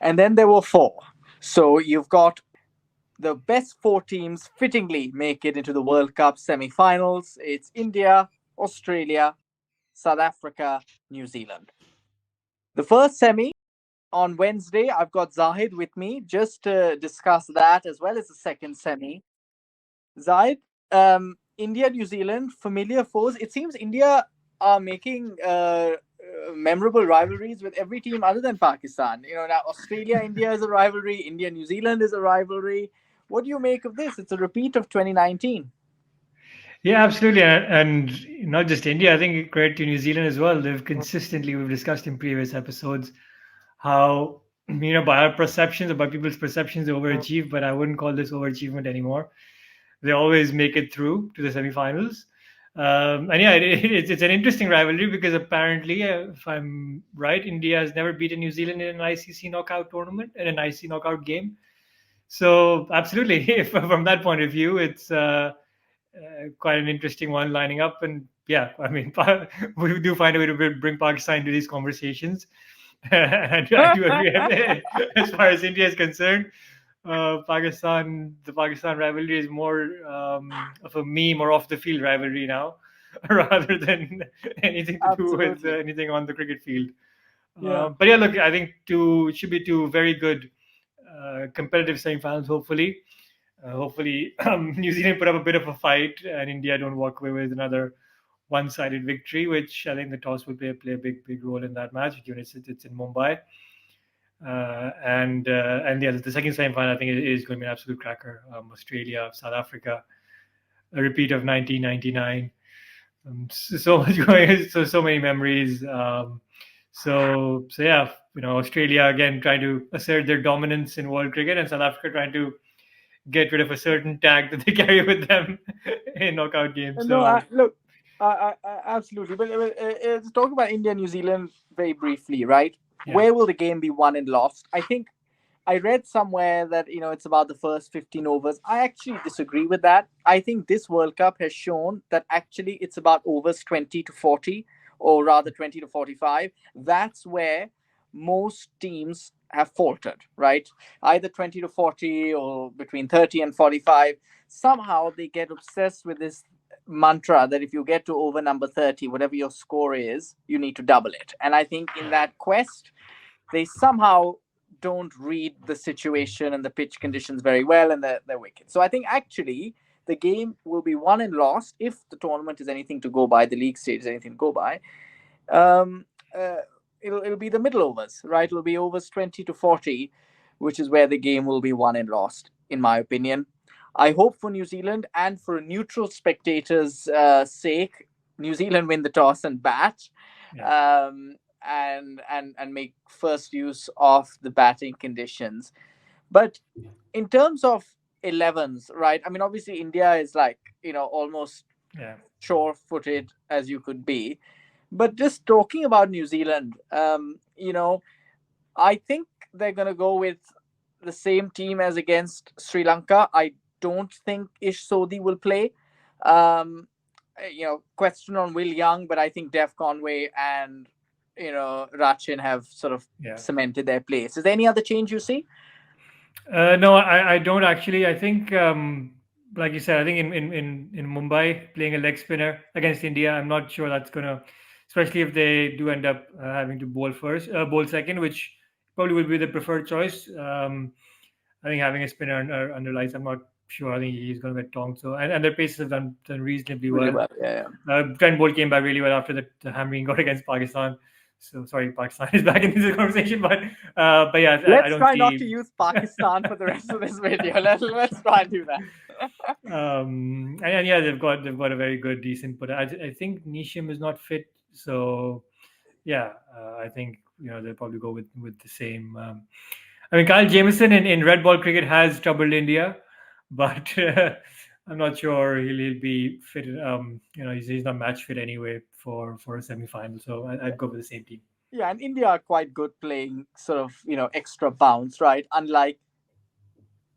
And then there were four. So you've got the best four teams fittingly make it into the World Cup semi-finals. It's India, Australia, South Africa, New Zealand. The first semi on Wednesday, I've got Zahid with me just to discuss that as well as the second semi. Zahid, India, New Zealand, familiar foes. It seems India are making memorable rivalries with every team other than Pakistan. Now Australia, India is a rivalry. India, New Zealand is a rivalry. What do you make of this? It's a repeat of 2019. Yeah, absolutely. And not just India, I think credit to New Zealand as well. We've discussed in previous episodes how, by our perceptions, by people's perceptions, they overachieve, but I wouldn't call this overachievement anymore. They always make it through to the semifinals. And yeah, it's an interesting rivalry because apparently, if I'm right, India has never beaten New Zealand in an ICC knockout tournament, in an ICC knockout game. So absolutely, from that point of view, it's quite an interesting one lining up. And yeah, I mean, we do find a way to bring Pakistan to these conversations. And I do agree. As far as India is concerned, the Pakistan rivalry is more of a meme or off the field rivalry now, rather than anything to do with Absolutely. anything on the cricket field. Yeah. But yeah, look, I think it should be two very good competitive semi-finals. Hopefully, New Zealand put up a bit of a fight, and India don't walk away with another one-sided victory, which I think the toss will play a big role in that match, given it's in Mumbai. And yeah, the second semi-final I think is going to be an absolute cracker. Australia, South Africa, a repeat of 1999. So much going, so many memories. So yeah, Australia again trying to assert their dominance in world cricket, and South Africa trying to get rid of a certain tag that they carry with them in knockout games. No, So look, absolutely. But let's talk about India, New Zealand very briefly, right? yeah, Where will the game be won and lost? I think I read somewhere that it's about the first 15 overs. I actually disagree with that. I think this World Cup has shown that actually it's about overs 20 to 40, or rather 20 to 45. That's where most teams have faltered, right? Either 20 to 40 or between 30 and 45. Somehow they get obsessed with this mantra that if you get to over number 30, whatever your score is, you need to double it. And I think in that quest, they somehow don't read the situation and the pitch conditions very well, and they're wicked. So I think actually the game will be won and lost if the tournament is anything to go by, the league stage is anything to go by. Um, uh, it'll be the middle overs, right? It'll be overs 20 to 40, which is where the game will be won and lost, in my opinion. I hope for New Zealand and for a neutral spectator's sake, New Zealand win the toss and bat. yeah. And make first use of the batting conditions. But in terms of 11s, right? I mean, obviously India is like almost Yeah. sure-footed as you could be. But just talking about New Zealand, I think they're gonna go with the same team as against Sri Lanka. I don't think Ish Sodhi will play. Question on Will Young, but I think Dev Conway and Rachin have sort of Yeah. cemented their place. Is there any other change you see? No, I don't actually. I think, like you said, I think in Mumbai playing a leg spinner against India, I'm not sure that's gonna, especially if they do end up having to bowl second, which probably would be the preferred choice. I think having a spinner under lights, I'm not sure. I think he's going to get tonked. So and their paces have done reasonably Really well. well, yeah. Trent Boult came back really well after the hammering got against Pakistan. So sorry, Pakistan is back in this conversation, but yeah, I Let's don't try not see. to use Pakistan for the rest of this video. Let's try and do that. And yeah, they've got a very good decent. But I think Nisham is not fit, so yeah, I think they'll probably go with the same. I mean, Kyle Jamieson in red ball cricket has troubled India, but I'm not sure he'll be fit. He's not match fit anyway for a semi final. So I'd go with the same team. Yeah, and India are quite good playing sort of extra bounce, right? Unlike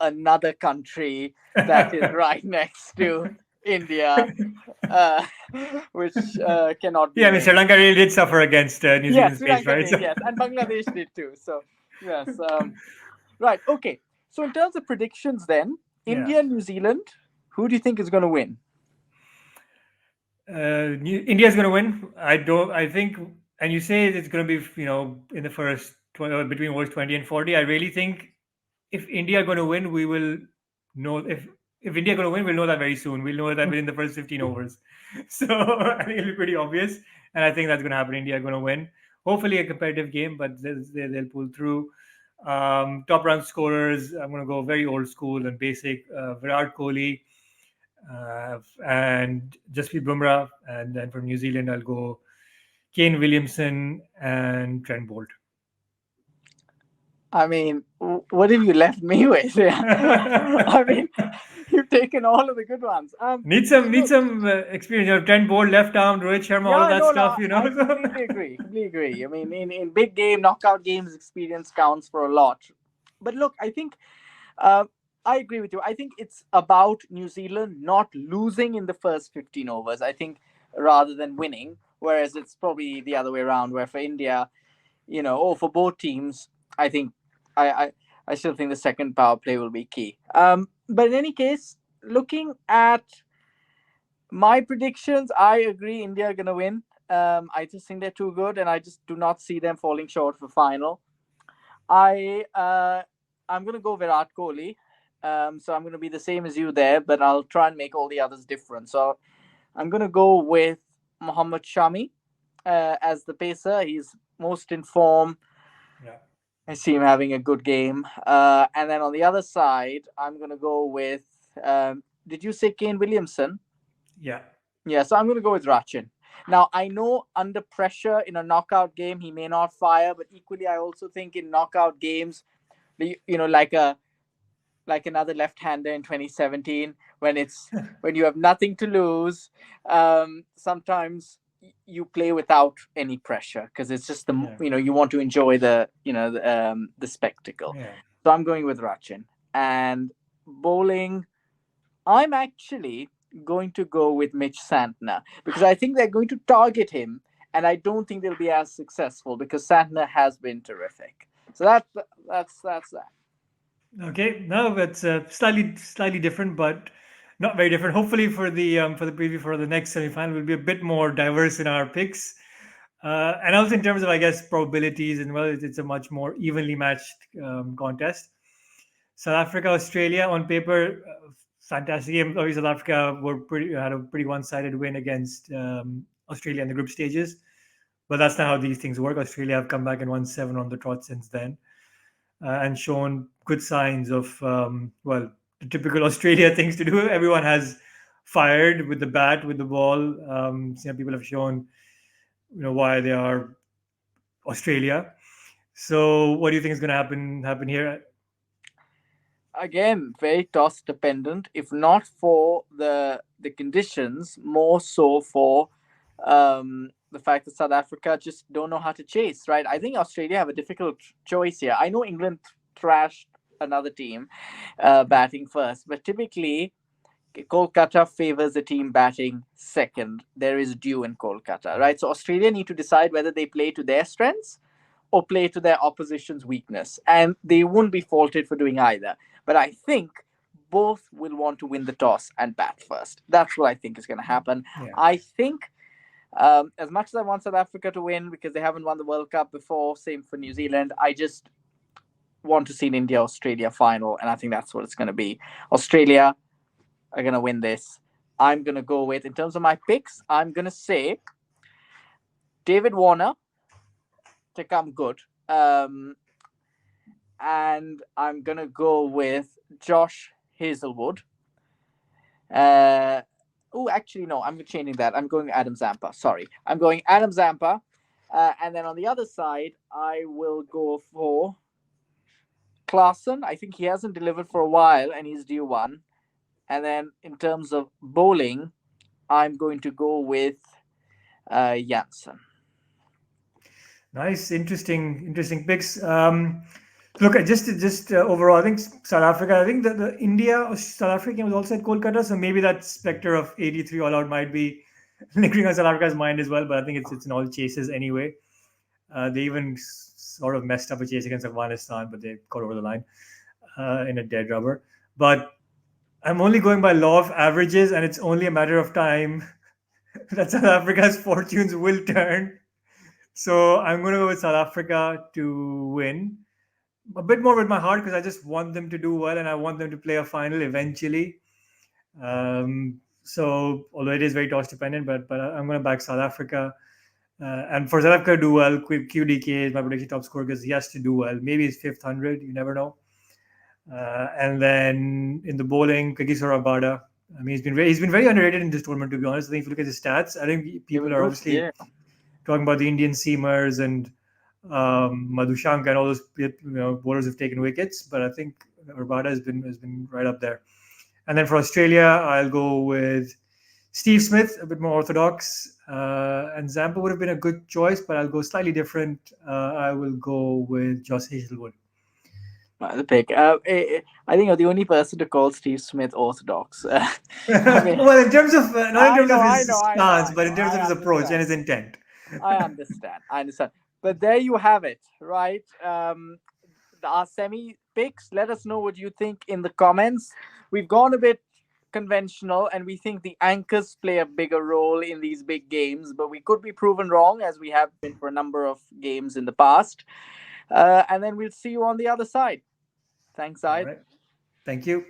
another country that is right next to India, uh, which cannot be Yeah, I mean, Sri named. Lanka really did suffer against New Yes, Zealand's Sri pace, Lanka right? did, So yes, and Bangladesh did too. So Yes. Right. Okay. So in terms of predictions, then Yeah. India, New Zealand. Who do you think is going to win? India is going to win. I don't. I think, and you say it's going to be, in the first between overs 20 and 40. I really think if India are going to win, we will know if India are going to win, we'll know that very soon. We'll know that within the first 15 overs. So I think it'll be pretty obvious, and I think that's going to happen. India are going to win. Hopefully, a competitive game, but they'll pull through. Top run scorers. I'm going to go very old school and basic. Virat Kohli and Jasprit Bumrah, and then from New Zealand, I'll go Kane Williamson and Trent Boult. I mean, what have you left me with? I mean, you've taken all of the good ones. Need Look, some experience. Trent Boult, left arm, Rohit Sharma, all of yeah, that no, stuff. no, I completely agree. Completely agree. I mean, in big game, knockout games, experience counts for a lot. But look, I think uh, I agree with you. I think it's about New Zealand not losing in the first 15 overs. I think rather than winning, whereas it's probably the other way around, where for India, or for both teams, I think I, I I still think the second power play will be key. But in any case, looking at my predictions, I agree India are gonna win. I just think they're too good, and I just do not see them falling short for final. I I'm gonna go Virat Kohli. So I'm gonna be the same as you there, but I'll try and make all the others different. So I'm gonna go with Mohammad Shami as the pacer. He's most in form. Yeah, I see him having a good game. And then on the other side, I'm going to go with. Did you say Kane Williamson? yeah, Yeah, so I'm going to go with Rachin. Now, I know under pressure in a knockout game, he may not fire, but equally, I also think in knockout games, like another left-hander in 2017, when you have nothing to lose, sometimes you play without any pressure because it's just yeah, you want to enjoy the spectacle. yeah. So I'm going with Rachin. And bowling, I'm actually going to go with Mitch Santner because I think they're going to target him, and I don't think they'll be as successful because Santner has been terrific. So that's that. Okay, no, it's slightly different, but not very different. Hopefully, for the preview for the next semi-final, we'll be a bit more diverse in our picks, and also in terms of, I guess, probabilities, and well, it's a much more evenly matched contest. South Africa, Australia on paper, fantastic game. Obviously, South Africa had a pretty one-sided win against Australia in the group stages, but that's not how these things work. Australia have come back and won 7 on the trot since then, and shown good signs of well, the typical Australia things to do. Everyone has fired with the bat, with the ball. People have shown why they are Australia. So, what do you think is going to happen here? Again, very toss dependent. If not for the conditions, more so for the fact that South Africa just don't know how to chase. Right? I think Australia have a difficult choice here. I know England trashed another team batting first, but typically Kolkata favors the team batting second. There is due in Kolkata, right? So Australia need to decide whether they play to their strengths or play to their opposition's weakness. And they won't be faulted for doing either. But I think both will want to win the toss and bat first. That's what I think is going to happen. Yeah. I think, as much as I want South Africa to win because they haven't won the World Cup before, same for New Zealand, I just want to see an India Australia final. And I think that's what it's going to be. Australia are going to win this. I'm going to go with, in terms of my picks, I'm going to say David Warner to come good. And I'm gonna go with Josh Hazelwood. Oh, actually, no, I'm changing that. I'm going Adam Zampa. Sorry, I'm going Adam Zampa. And then on the other side, I will go for Klaassen. I think he hasn't delivered for a while, and he's due one. And then in terms of bowling, I'm going to go with Janssen. Nice, interesting picks. Look, just overall, I think South Africa. I think the India South Africa game was also at Kolkata, so maybe that specter of 83 all out might be lingering on South Africa's mind as well. But I think it's in all chases anyway. They even sort of messed up a chase against Afghanistan, but they got over the line in a dead rubber. But I'm only going by law of averages, and it's only a matter of time that South Africa's fortunes will turn. So I'm going to go with South Africa to win. A bit more with my heart because I just want them to do well and I want them to play a final eventually. So although it is very toss dependent, but I'm going to back South Africa. And for South Africa to do well, QDK is my prediction top scorer because he has to do well. Maybe it's fifth 100, you never know. And then in the bowling, Kagiso Rabada. I mean, he's been very underrated in this tournament, to be honest. I think if you look at his stats, I think people are obviously talking about the Indian seamers and Madhushanka and all those bowlers have taken wickets, but I think Rabada has been right up there. And then for Australia, I'll go with Steve Smith, a bit more orthodox, and Zampa would have been a good choice, but I'll go slightly different. I will go with Josh Hazlewood. The pick. I think you're the only person to call Steve Smith orthodox. I mean, well, in terms of not in terms of his stance, but in terms of his approach and his intent. I understand. But there you have it, right? Our semi picks. Let us know what you think in the comments. We've gone a bit conventional, and we think the anchors play a bigger role in these big games, but we could be proven wrong, as we have been for a number of games in the past. And then we'll see you on the other side. Thanks, Zaid. Right. Thank you.